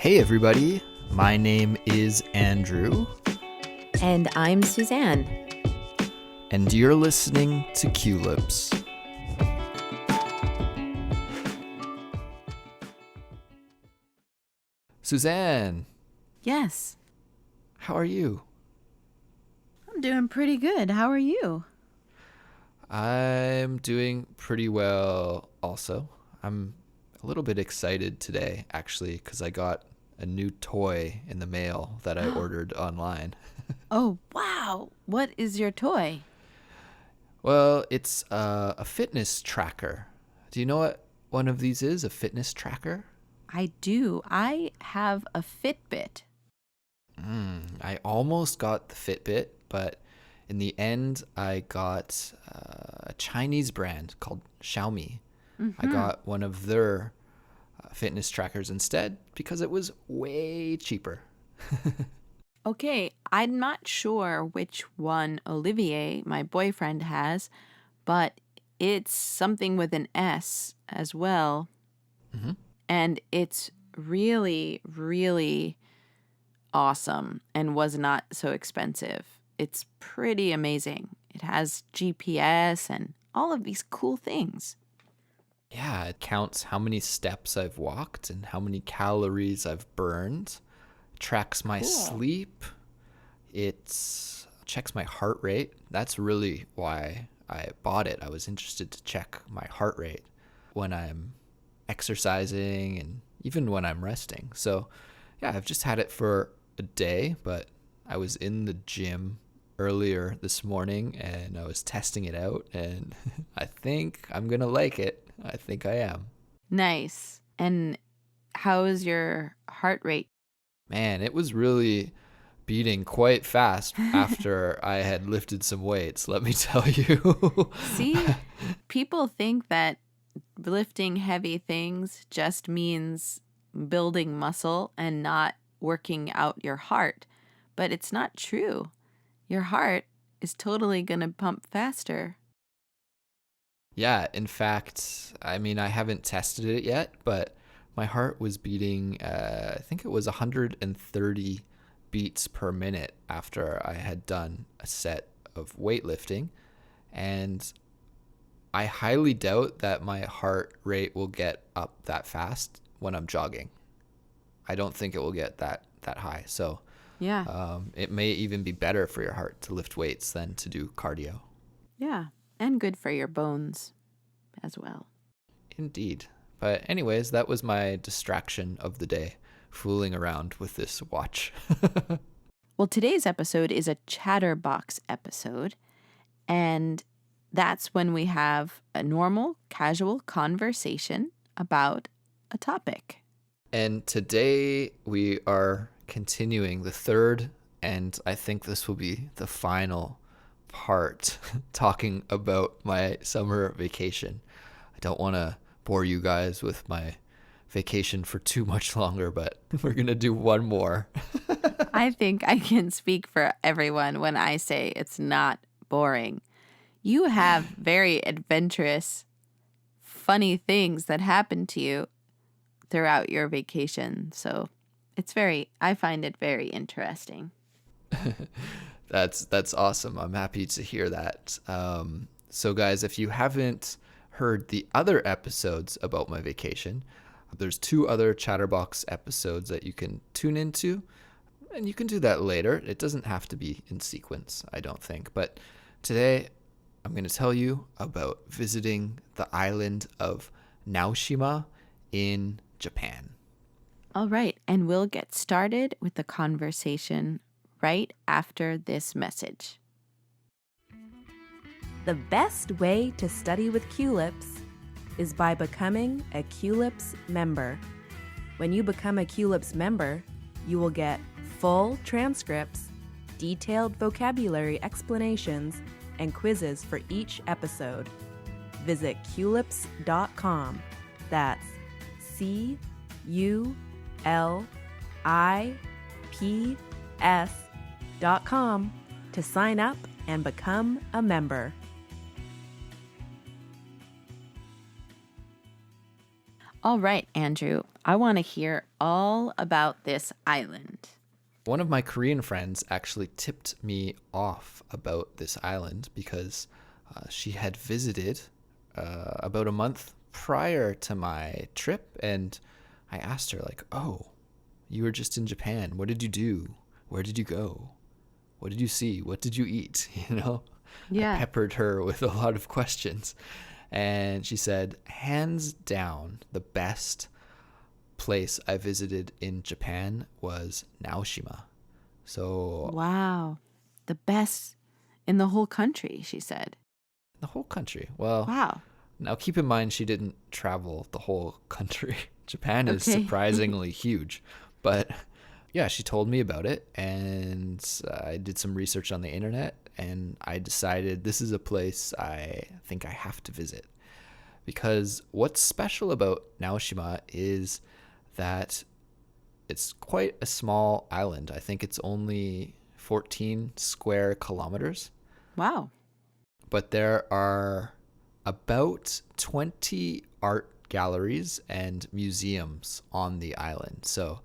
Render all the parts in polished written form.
Hey everybody, my name is Andrew. And I'm Suzanne. And you're listening to Culips. Suzanne, Yes, how are you? I'm doing pretty good. How are you? I'm doing pretty well also. I'm a little bit excited today, actually, because I got a new toy in the mail that I ordered online. Oh, wow. What is your toy? Well, it's a fitness tracker. Do you know what one of these is? A fitness tracker? I do. I have a Fitbit. I almost got the Fitbit, but in the end, I got a Chinese brand called Xiaomi. I got one of their fitness trackers instead because it was way cheaper. Okay, I'm not sure which one Olivier, my boyfriend, has, but it's something with an S as well. And it's really, really awesome and was not so expensive. It's pretty amazing. It has GPS and all of these cool things. Yeah, it counts how many steps I've walked and how many calories I've burned. Tracks my Cool. sleep. It checks my heart rate. That's really why I bought it. I was interested to check my heart rate when I'm exercising and even when I'm resting. So, yeah, I've just had it for a day, but I was in the gym earlier this morning and I was testing it out and I think I'm going to like it. I think I am. Nice. And how is your heart rate? Man, it was really beating quite fast after I had lifted some weights, let me tell you. See, people think that lifting heavy things just means building muscle and not working out your heart. But it's not true. Your heart is totally going to pump faster. Yeah, in fact, I mean, I haven't tested it yet, but my heart was beating, I think it was 130 beats per minute after I had done a set of weightlifting. And I highly doubt that my heart rate will get up that fast when I'm jogging. I don't think it will get that high. So Yeah. it may even be better for your heart to lift weights than to do cardio. Yeah. And good for your bones as well. Indeed. But anyways, that was my distraction of the day, fooling around with this watch. Well, today's episode is a Chatterbox episode, and that's when we have a normal, casual conversation about a topic. And today we are continuing the third, and I think this will be the final part, talking about my summer vacation. I don't want to bore you guys with my vacation for too much longer, but we're going to do one more. I think I can speak for everyone when I say it's not boring. You have very adventurous, funny things that happen to you throughout your vacation. So I find it very interesting. That's awesome. I'm happy to hear that. So guys, if you haven't heard the other episodes about my vacation, there's 2 other Chatterbox episodes that you can tune into, and you can do that later. It doesn't have to be in sequence, I don't think. But today, I'm going to tell you about visiting the island of Naoshima in Japan. All right. And we'll get started with the conversation right after this message. The best way to study with Culips is by becoming a Culips member. When you become a Culips member, you will get full transcripts, detailed vocabulary explanations, and quizzes for each episode. Visit culips.com. That's CULIPS.com to sign up and become a member. All right, Andrew. I want to hear all about this island. One of my Korean friends actually tipped me off about this island because she had visited about a month prior to my trip, and I asked her like, "Oh, you were just in Japan. What did you do? Where did you go? What did you see? What did you eat?" I Yeah. peppered her with a lot of questions, and she said, hands down, the best place I visited in Japan was Naoshima. So Wow. The best in the whole country, she said. the whole country. Well, Wow. now keep in mind she didn't travel the whole country. Japan is Okay. surprisingly huge. But yeah, she told me about it, and I did some research on the internet, and I decided this is a place I think I have to visit. Because what's special about Naoshima is that it's quite a small island. I think it's only 14 square kilometers, Wow. but there are about 20 art galleries and museums on the island. So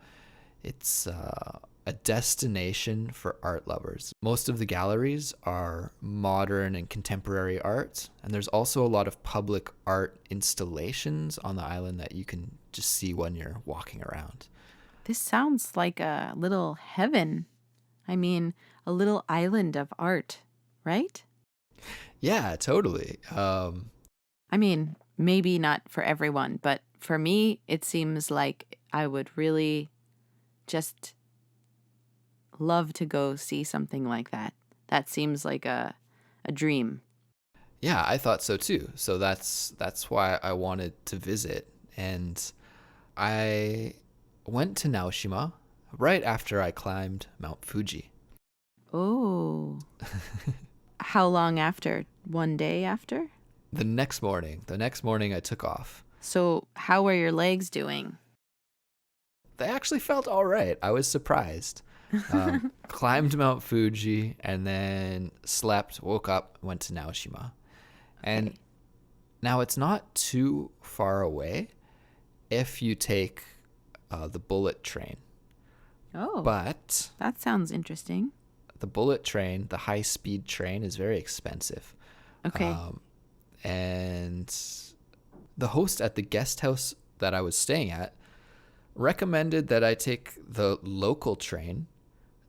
it's a destination for art lovers. Most of the galleries are modern and contemporary art, and there's also a lot of public art installations on the island that you can just see when you're walking around. This sounds like a little heaven. I mean, a little island of art, right? Yeah, totally. I mean, maybe not for everyone, but for me, it seems like I would really just love to go see something like that. That seems like a dream. Yeah, I thought so too. So that's why I wanted to visit. And I went to Naoshima right after I climbed Mount Fuji. Oh. How long after? One day after? The next morning I took off. So, how are your legs doing? They actually felt all right. I was surprised. Climbed Mount Fuji and then slept, woke up, went to Naoshima. And Okay. now it's not too far away if you take the bullet train. Oh, But that sounds interesting. the bullet train, the high speed train, is very expensive. Okay. And the host at the guest house that I was staying at recommended that I take the local train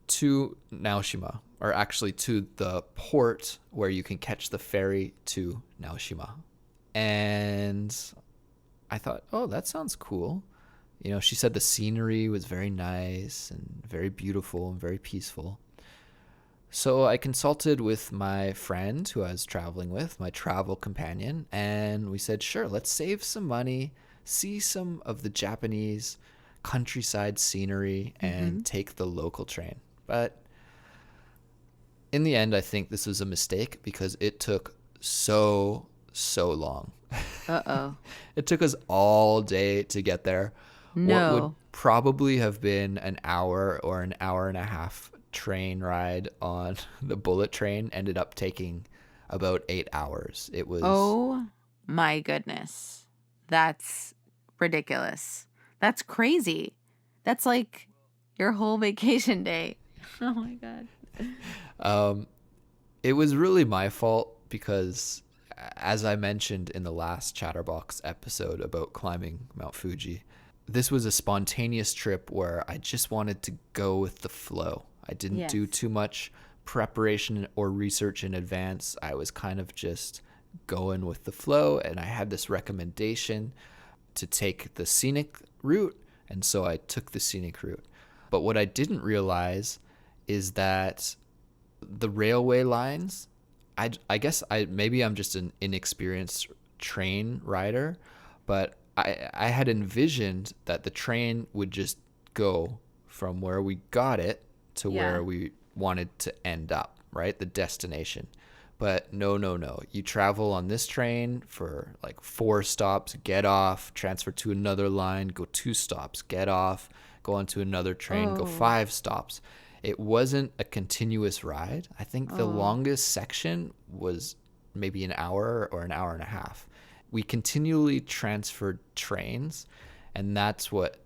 to Naoshima, or actually to the port where you can catch the ferry to Naoshima. And I thought, oh, that sounds cool. She said the scenery was very nice and very beautiful and very peaceful. So I consulted with my friend who I was traveling with, my travel companion, and we said, sure, let's save some money, see some of the Japanese countryside scenery, and take the local train. But in the end, I think this was a mistake because it took so long. Uh-oh. It took us all day to get there. What would No. probably have been an hour or an hour and a half train ride on the bullet train ended up taking about 8 hours. It was Oh my goodness. That's ridiculous. That's crazy. That's like your whole vacation day. Oh my God. it was really my fault because, as I mentioned in the last Chatterbox episode about climbing Mount Fuji, this was a spontaneous trip where I just wanted to go with the flow. I didn't do Yes. too much preparation or research in advance. I was kind of just going with the flow, and I had this recommendation to take the scenic route, and so I took the scenic route. But what I didn't realize is that the railway lines, I guess maybe I'm just an inexperienced train rider, but I had envisioned that the train would just go from where we got it to Yeah. where we wanted to end up, right? The destination. But no. You travel on this train for like 4 stops, get off, transfer to another line, go 2 stops, get off, go onto another train, go Oh. 5 stops. It wasn't a continuous ride. I think the Oh. longest section was maybe an hour or an hour and a half. We continually transferred trains, and that's what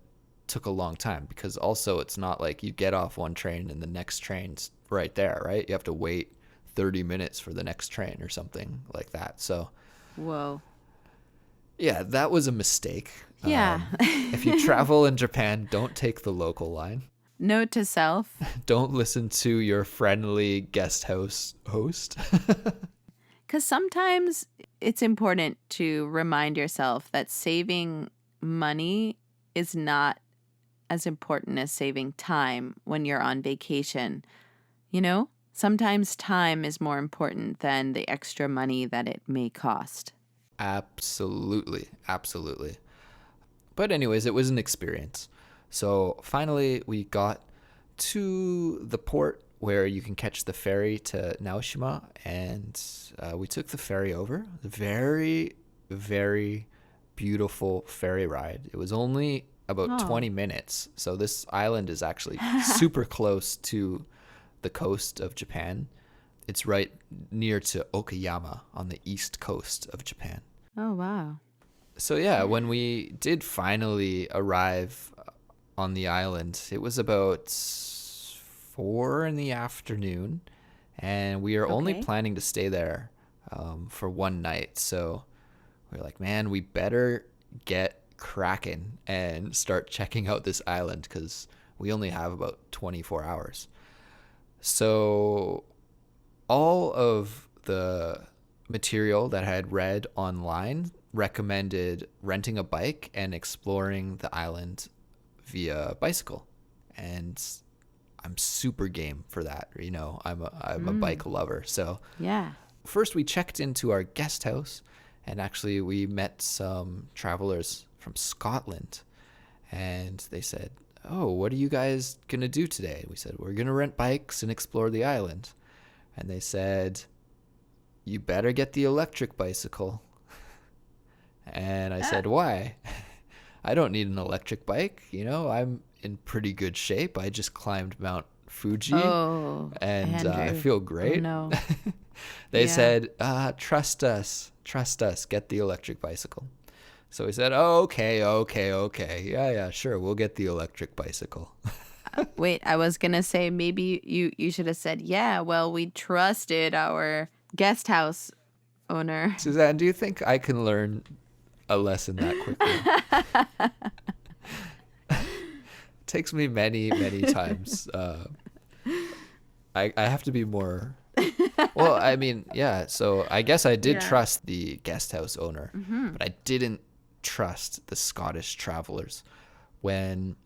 took a long time, because also it's not like you get off one train and the next train's right there, right? You have to wait 30 minutes for the next train or something like that. So Whoa. yeah, that was a mistake. Yeah. If you travel in Japan, don't take the local line. Note to self. Don't listen to your friendly guest host. Because sometimes it's important to remind yourself that saving money is not as important as saving time when you're on vacation. You know, sometimes time is more important than the extra money that it may cost. Absolutely. Absolutely. But anyways, it was an experience. So finally, we got to the port where you can catch the ferry to Naoshima, and we took the ferry over. Very, very beautiful ferry ride. It was only about 20 minutes. So this island is actually super close to the coast of Japan. It's right near to Okayama on the east coast of Japan. Oh, wow. So yeah, when we did finally arrive on the island, it was about 4 in the afternoon, and we are only Okay. planning to stay there for one night. So we're like, man, we better get cracking and start checking out this island, because we only have about 24 hours. So all of the material that I had read online recommended renting a bike and exploring the island via bicycle. And I'm super game for that. You know, I'm a bike lover. So Yeah. first we checked into our guest house, and actually we met some travelers from Scotland, and they said, "Oh, what are you guys going to do today?" We said, "We're going to rent bikes and explore the island." And they said, "You better get the electric bicycle." And I said, "Why?" "I don't need an electric bike. You know, I'm in pretty good shape. I just climbed Mount Fuji, Oh, and I Andrew. feel Oh, great." no. They Yeah. said, "Trust us, get the electric bicycle." So we said, "Oh, okay. Yeah, sure, we'll get the electric bicycle." Wait, I was going to say maybe you should have said, yeah, well, we trusted our guest house owner. Suzanne, do you think I can learn a lesson that quickly? Takes me many, many times. I have to be more. Well, I mean, yeah. So I guess I did Yeah. trust the guest house owner, but I didn't trust the Scottish travelers. When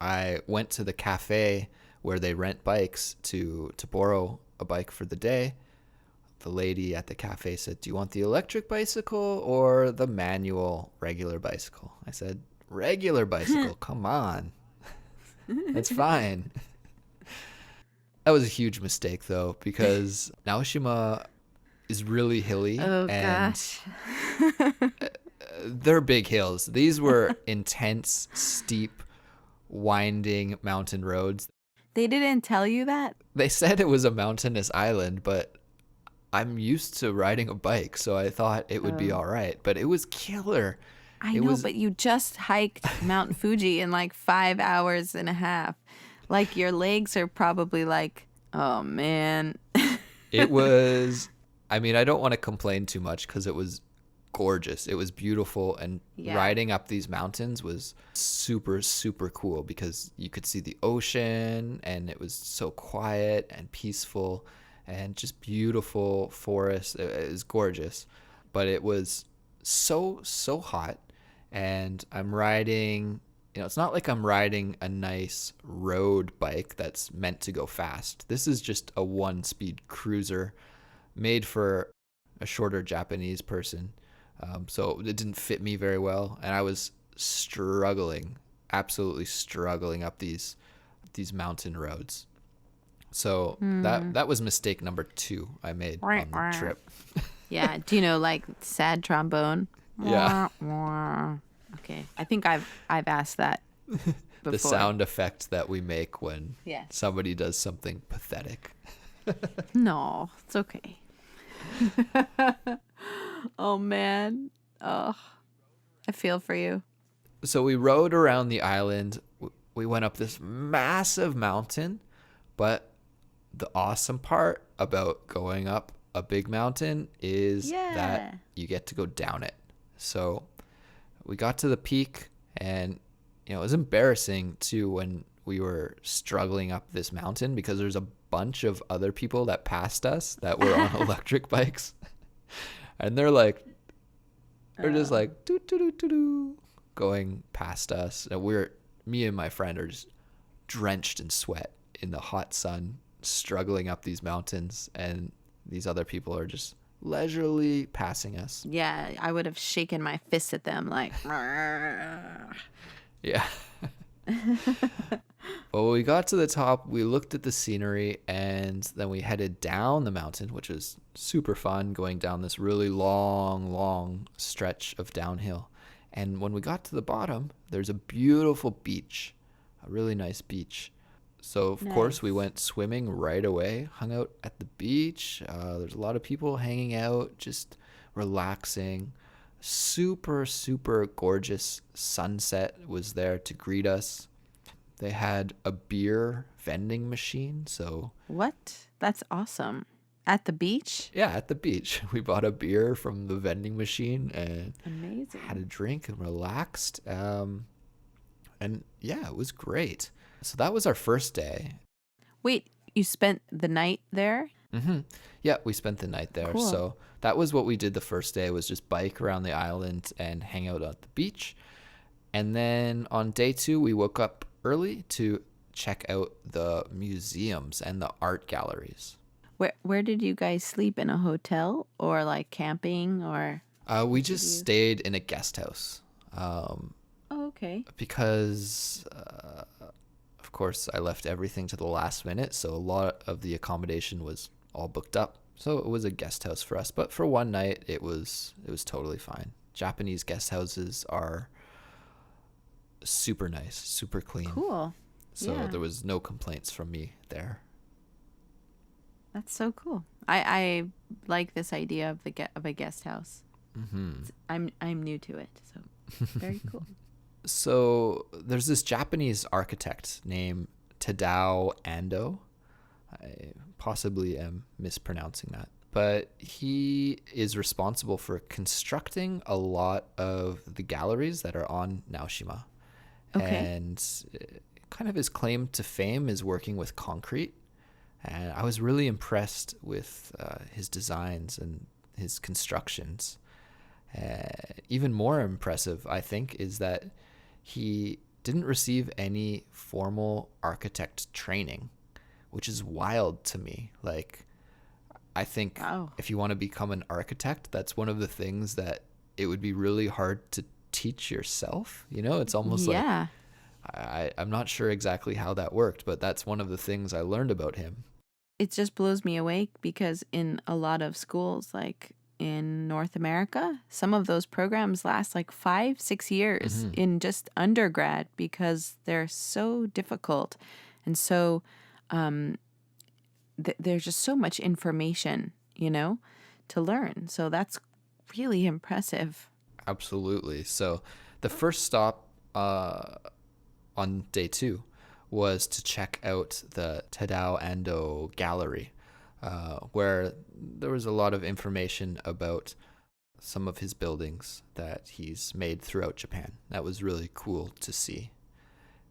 I went to the cafe where they rent bikes to borrow a bike for the day, the lady at the cafe said, "Do you want the electric bicycle or the manual regular bicycle?" I said, "Regular bicycle, come on. That's fine." That was a huge mistake, though, because Naoshima is really hilly, Oh, and gosh. they're big hills. These were intense, steep, winding mountain roads. They didn't tell you that? They said it was a mountainous island, but I'm used to riding a bike, so I thought it would be all right. But it was killer. I It know, was but you just hiked Mount Fuji in like 5 hours and a half. Like your legs are probably like, oh man. It was, I mean, I don't want to complain too much because it was gorgeous. It was beautiful. And Yeah. riding up these mountains was super, super cool because you could see the ocean, and it was so quiet and peaceful and just beautiful forest. It was gorgeous. But it was so, so hot. And I'm riding, it's not like I'm riding a nice road bike that's meant to go fast. This is just a 1-speed cruiser made for a shorter Japanese person. So it didn't fit me very well. And I was struggling, absolutely struggling up these mountain roads. So that was mistake number 2 I made on the trip. Yeah. Do you know like sad trombone? Yeah. Okay. I think I've asked that before. The sound effect that we make when Yeah. somebody does something pathetic. No, it's okay. Oh man. Oh, I feel for you. So we rode around the island. We went up this massive mountain, but the awesome part about going up a big mountain is that Yeah. you get to go down it. So we got to the peak, and it was embarrassing too when we were struggling up this mountain because there's a bunch of other people that passed us that were on electric bikes, and they're just like doo doo doo doo doo going past us, and me and my friend are just drenched in sweat in the hot sun, struggling up these mountains, and these other people are just leisurely passing us. Yeah, I would have shaken my fist at them like, Yeah. But when we got to the top, we looked at the scenery, and then we headed down the mountain, which was super fun, going down this really long, long stretch of downhill. And when we got to the bottom, there's a beautiful beach, a really nice beach. So, of course, we Nice. went swimming right away, hung out at the beach. There's a lot of people hanging out, just relaxing. Super, super gorgeous sunset was there to greet us. They had a beer vending machine. So, What? That's awesome. At the beach? yeah, at the beach, we bought a beer from the vending machine and had a Amazing. drink and relaxed. And yeah, it was great. So that was our first day. Wait, you spent the night there? Yeah, we spent the night there. Cool. So that was what we did the first day, was just bike around the island and hang out at the beach. And then on day 2, we woke up early to check out the museums and the art galleries. Where did you guys sleep, in a hotel or like camping or We did just you? stayed in a guest house Oh, okay. because, of course, I left everything to the last minute. So a lot of the accommodation was all booked up. So it was a guest house for us. But for one night, it was totally fine. Japanese guest houses are super nice, super clean. Cool. So Yeah. there was no complaints from me there. That's so cool. I like this idea of of a guest house. I'm new to it, so very cool. So there's this Japanese architect named Tadao Ando. I possibly am mispronouncing that. But he is responsible for constructing a lot of the galleries that are on Naoshima. Okay. And kind of his claim to fame is working with concrete. And I was really impressed with his designs and his constructions. Even more impressive, I think, is that he didn't receive any formal architect training, which is wild to me. Like, I think Wow. if you want to become an architect, that's one of the things that it would be really hard to teach yourself. It's almost like Yeah. I'm not sure exactly how that worked, but that's one of the things I learned about him. It just blows me away because in a lot of schools, like in North America, some of those programs last like 5, 6 years in just undergrad because they're so difficult. And so there's just so much information, to learn. So that's really impressive. Absolutely. So the first stop on day 2 was to check out the Tadao Ando Gallery, where there was a lot of information about some of his buildings that he's made throughout Japan. That was really cool to see.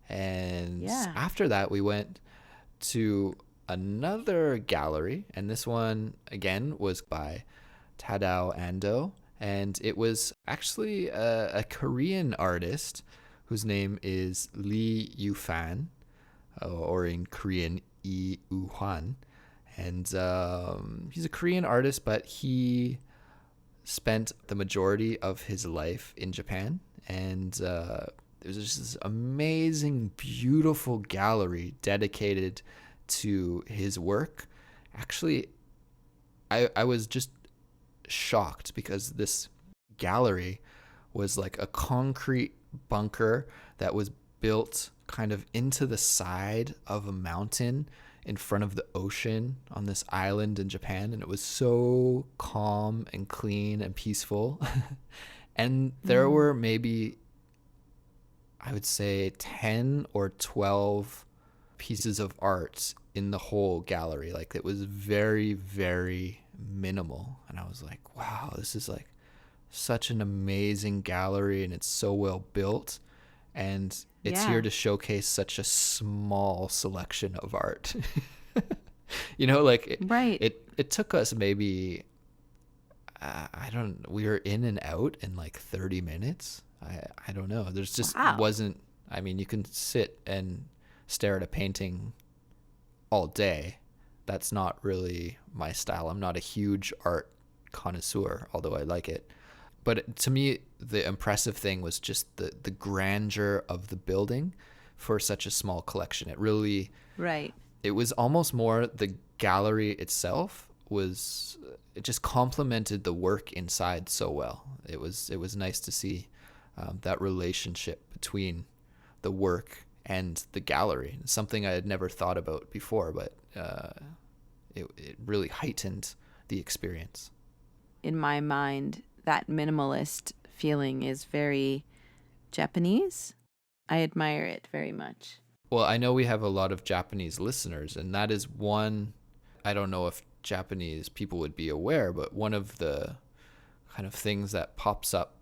And Yeah. after that, we went to another gallery, and this one again was by Tadao Ando, and it was actually a Korean artist whose name is Lee Yufan, or in Korean Lee Uhwan. And he's a Korean artist, but he spent the majority of his life in Japan. And there's just this amazing, beautiful gallery dedicated to his work. Actually, I was just shocked because this gallery was like a concrete bunker that was built kind of into the side of a mountain in front of the ocean on this island in Japan, and it was so calm and clean and peaceful. And there were maybe I would say 10 or 12 pieces of art in the whole gallery. Like it was very, very minimal. And I was like, wow, this is like such an amazing gallery and it's so well built. And it's Yeah. here to showcase such a small selection of art. You know, like Right. it took us maybe, we were in and out in like 30 minutes. I don't know. There's just Wow. wasn't, I mean, you can sit and stare at a painting all day. That's not really my style. I'm not a huge art connoisseur, although I like it. But to me, the impressive thing was just the grandeur of the building for such a small collection. Right. It was almost more the gallery itself was, it just complemented the work inside so well. It was nice to see that relationship between the work and the gallery. Something I had never thought about before, but it really heightened the experience. In my mind, that minimalist feeling is very Japanese. I admire it very much. Well, I know we have a lot of Japanese listeners, and that is one, I don't know if Japanese people would be aware, but one of the kind of things that pops up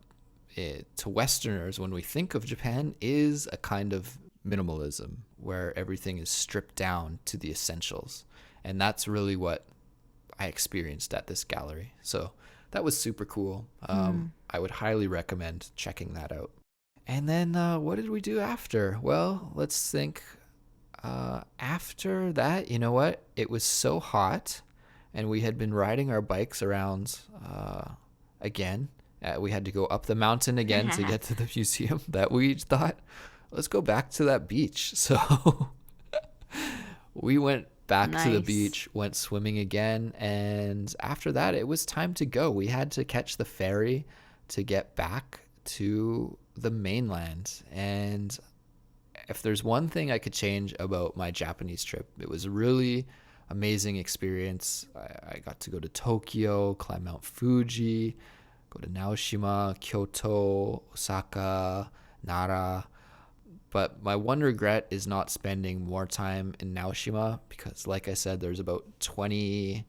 to Westerners when we think of Japan is a kind of minimalism where everything is stripped down to the essentials. And that's really what I experienced at this gallery. So that was super cool. I would highly recommend checking that out. And then what did we do after? Well, let's think. After that, you know what? It was so hot, and we had been riding our bikes around again. We had to go up the mountain again to get to the museum that we thought, let's go back to that beach. So we went back to the Nice. beach, went swimming again, and after that, it was time to go. We had to catch the ferry to get back to the mainland. And if there's one thing I could change about my Japanese trip, it was a really amazing experience. I got to go to Tokyo, climb Mount Fuji, go to Naoshima, Kyoto, Osaka, Nara. But my one regret is not spending more time in Naoshima because, like I said, there's about 20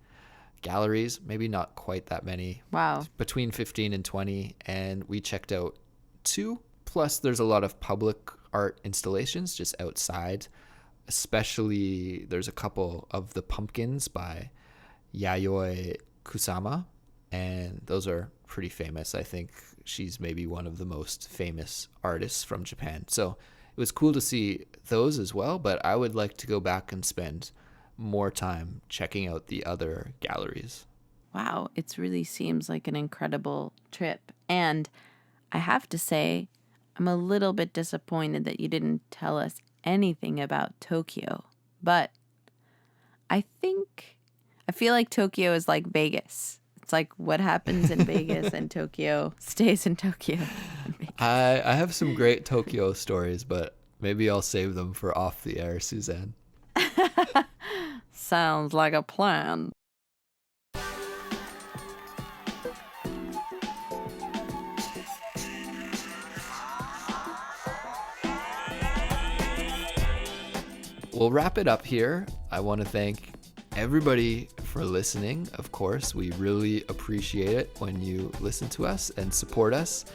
galleries, maybe not quite that many, Wow. between 15 and 20, and we checked out 2. Plus, there's a lot of public art installations just outside. Especially, there's a couple of the pumpkins by Yayoi Kusama, and those are pretty famous. I think she's maybe one of the most famous artists from Japan. So it was cool to see those as well, but I would like to go back and spend more time checking out the other galleries. Wow. It really seems like an incredible trip. And I have to say, I'm a little bit disappointed that you didn't tell us anything about Tokyo. But I feel like Tokyo is like Vegas. It's like what happens in Vegas and Tokyo stays in Tokyo. I have some great Tokyo stories, but maybe I'll save them for off the air, Suzanne. Sounds like a plan. We'll wrap it up here. I want to thank everybody for listening. Of course, we really appreciate it when you listen to us and support us.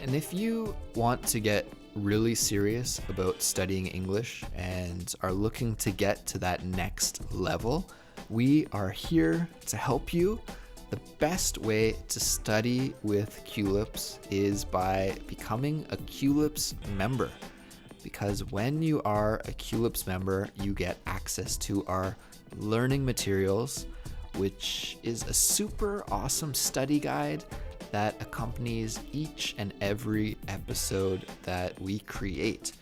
And if you want to get really serious about studying English and are looking to get to that next level, we are here to help you. The best way to study with Culips is by becoming a Culips member. Because when you are a Culips member, you get access to our learning materials, which is a super awesome study guide that accompanies each and every episode that we create.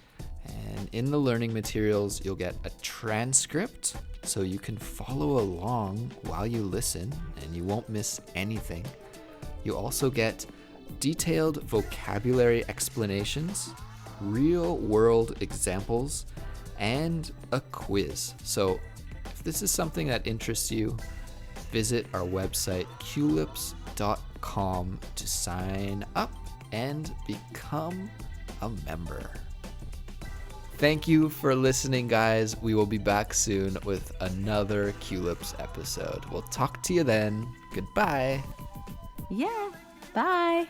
And in the learning materials, you'll get a transcript so you can follow along while you listen and you won't miss anything. You also get detailed vocabulary explanations, real world examples, and a quiz. So if this is something that interests you, visit our website culips.com to sign up and become a member. Thank you for listening, guys. We will be back soon with another Culips episode. We'll talk to you then. Goodbye. Yeah. Bye.